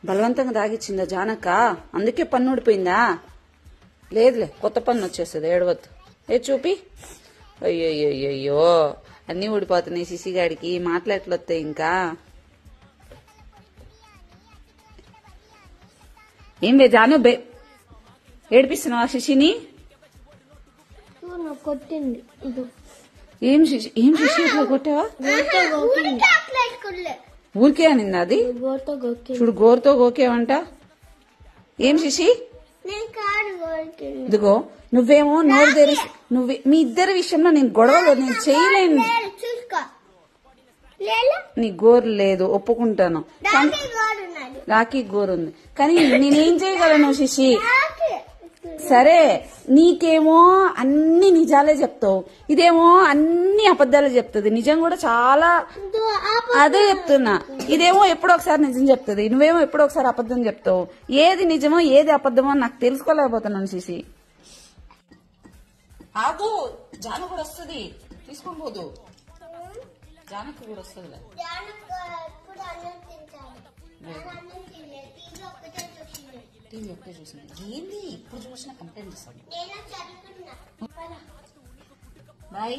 బలవంతంగా తాగిచ్చిందా జానక్క? అందుకే పన్ను ఊడిపోయిందా? లేదులే, కొత్త పన్ను వచ్చేస్తుంది, ఏడవద్దు. చూపి. అయ్యో అన్నీ ఊడిపోతున్నాయి శిశిగాడికి. మాట్లాడలొస్తాయి ఇంకా. ఏం లే జాను, ఏడిపిస్తున్నావా శిశిని? కొట్టింది. ఏం శిశి ఇట్లా కొట్టావా? ఊరికే అనింది అది. చూడు, గోరుతో గోకేవంట. ఏం శిశి? ఇదిగో నువ్వేమో నోరు తెరిసి మీ ఇద్దరి విషయంలో నేను గొడవలు నేను చేయలేను. నీ గోరు లేదు, ఒప్పుకుంటాను. రాఖీ గోరు ఉంది, కానీ నేనేం చేయగలను శిశి? సరే, నీకేమో అన్ని నిజాలే చెప్తావు, ఇదేమో అన్ని అబద్ధాలే చెప్తుంది. నిజం కూడా చాలా, అదే చెప్తున్నా. ఇదేమో ఎప్పుడో ఒకసారి నిజం చెప్తుంది, నువ్వేమో ఎప్పుడో ఒకసారి అబద్ధం చెప్తావు. ఏది నిజమో ఏది అబద్ధమో నాకు తెలుసుకోలేకపోతున్నాను శిశి. ఆగు, జాను కూడా వస్తుంది, తీసుకొని పోదు. జానకు కూడా వస్తుంది. టీవీ ఒక్కటే చూసింది. ఏంది ఇప్పుడు చూసినా కంప్లైంట్ చేస్తాను. బాయ్.